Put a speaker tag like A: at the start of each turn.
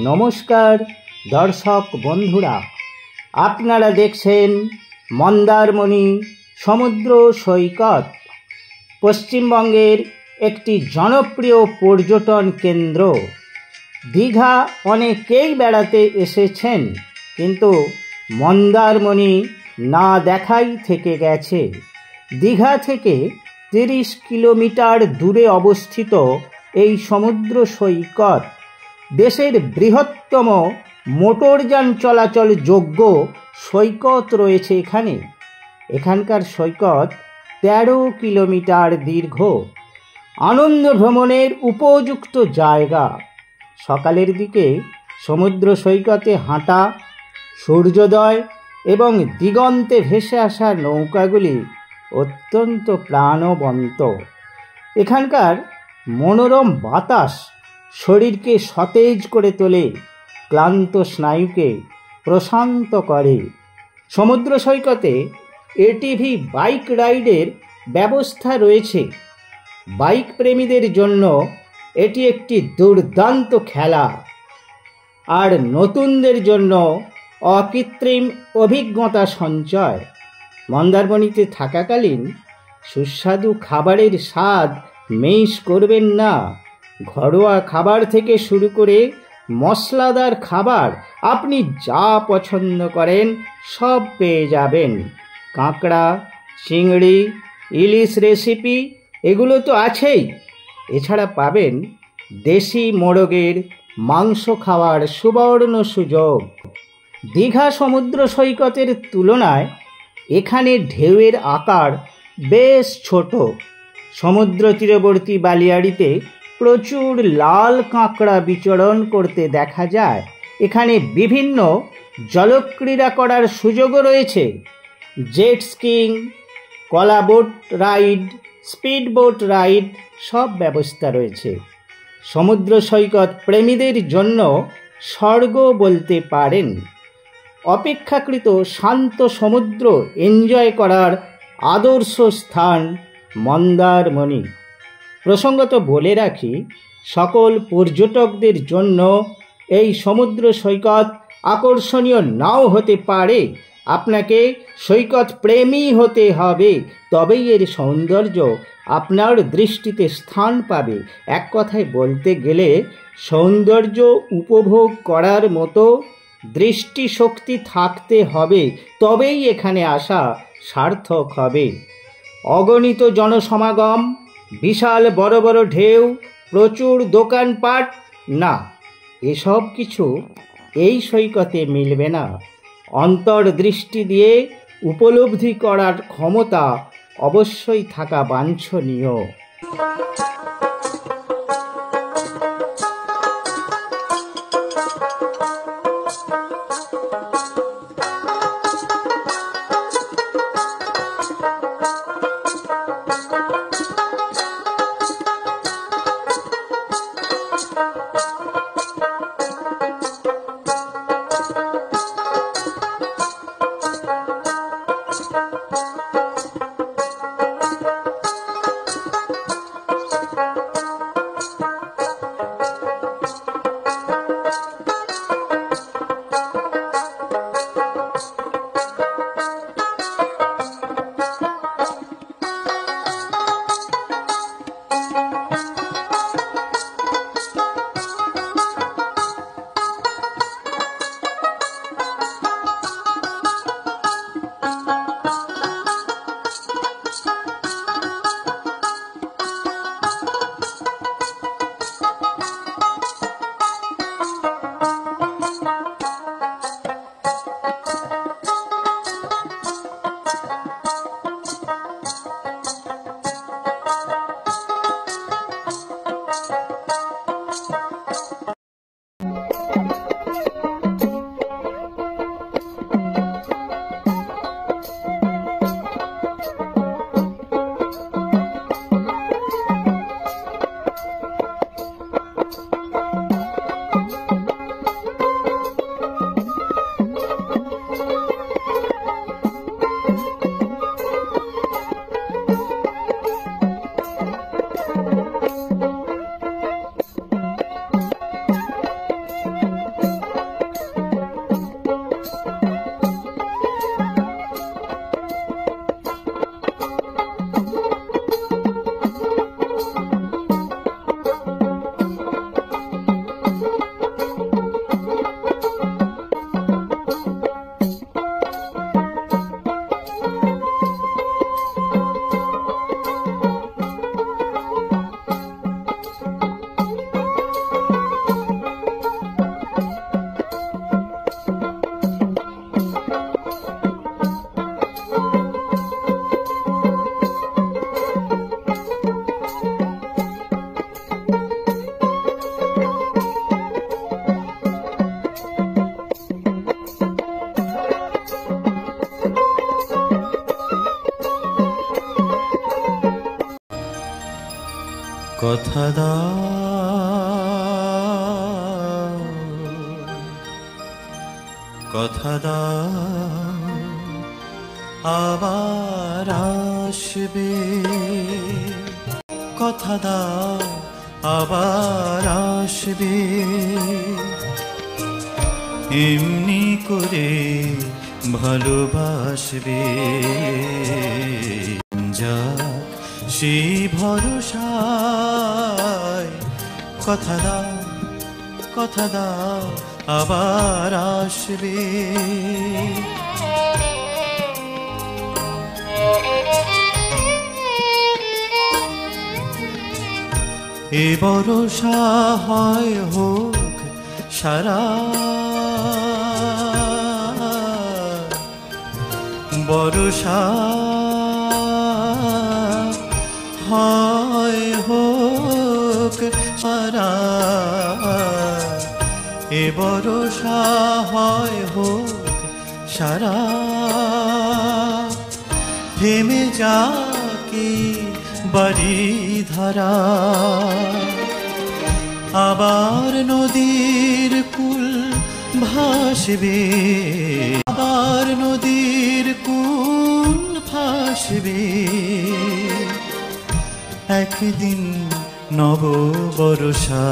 A: নমস্কার দর্শক বন্ধুরা, আপনারা দেখছেন মন্দারমণি সমুদ্র সৈকত, পশ্চিমবঙ্গের একটি জনপ্রিয় পর্যটন কেন্দ্র। দীঘা অনেকেই বেড়াতে এসেছেন, কিন্তু মন্দারমণি না দেখাই থেকে গেছে। দীঘা থেকে 30 কিলোমিটার দূরে অবস্থিত এই সমুদ্র সৈকত দেশের বৃহত্তম মোটরযান চলাচল যোগ্য সৈকত রয়েছে এখানে। এখানকার সৈকত 13 কিলোমিটার দীর্ঘ, আনন্দ ভ্রমণের উপযুক্ত জায়গা। সকালের দিকে সমুদ্র সৈকতে হাঁটা, সূর্যোদয় এবং দিগন্তে ভেসে আসা নৌকাগুলি অত্যন্ত প্রাণবন্ত। এখানকার মনোরম বাতাস শরীরকে সতেজ করে তোলে, ক্লান্ত স্নায়ুকে প্রশান্ত করে। সমুদ্র সৈকতে এটিভি বাইক রাইডের ব্যবস্থা রয়েছে। বাইক প্রেমীদের জন্য এটি একটি দুর্দান্ত খেলা, আর নতুনদের জন্য অকৃত্রিম অভিজ্ঞতা সঞ্চয়। মন্দারমণিতে থাকাকালীন সুস্বাদু খাবারের স্বাদ মিস করবেন না। ঘরোয়া খাবার থেকে শুরু করে মশলাদার খাবার, আপনি যা পছন্দ করেন সব পেয়ে যাবেন। কাঁকড়া, চিংড়ি, ইলিশ রেসিপি এগুলো তো আছেই। এছাড়া পাবেন দেশি মোরগের মাংস খাওয়ার সুবর্ণ সুযোগ। দীঘা সমুদ্র সৈকতের তুলনায় এখানে ঢেউয়ের আকার বেশ ছোট। সমুদ্র তীরবর্তী বালিয়াড়িতে প্রচুর লাল কাঁকড়া বিচরণ করতে দেখা যায়। এখানে বিভিন্ন জলক্রীড়া করার সুযোগও রয়েছে। জেট স্কিং, কলা boat ride, speed boat ride সব ব্যবস্থা রয়েছে। সমুদ্র সৈকত প্রেমীদের জন্য স্বর্গ বলতে পারেন। অপেক্ষাকৃত শান্ত সমুদ্র এনজয় করার আদর্শ স্থান মন্দারমণি। প্রসঙ্গত বলে রাখি, সকল পর্যটকদের জন্য এই সমুদ্র সৈকত আকর্ষণীয় নাও হতে পারে। আপনাকে সৈকত প্রেমী হতে হবে, তবেই এর সৌন্দর্য আপনার দৃষ্টিতে স্থান পাবে। এক কথায় বলতে গেলে, সৌন্দর্য উপভোগ করার মতো দৃষ্টিশক্তি থাকতে হবে, তবেই এখানে আসা সার্থক হবে। অগণিত জনসমাগম, বিশাল বড় বড় ঢেউ, প্রচুর দোকানপাট, না, এসব কিছু এই সৈকতে মিলবে না। অন্তর্দৃষ্টি দিয়ে উপলব্ধি করার ক্ষমতা অবশ্যই থাকা বাঞ্ছনীয়।
B: কথা দাও, কথা দাও, আবার আসবে। কথা দাও, আবার আসবে। এমনি করে ভালোবাসবে। যা সেই ভরসায় কথা দাও, কথা দাও, আবার আসবে। এ ভরসা হয় হোক সারা, ভরসা হয় হোক সারা। এ ভরসা হয় হোক সারা। থেমে যাকে বাড়ি ধারা, আবার নদীর কুল ভাসবে। আবার নদীর কুল ভাসবে। একদিন নব বর্ষা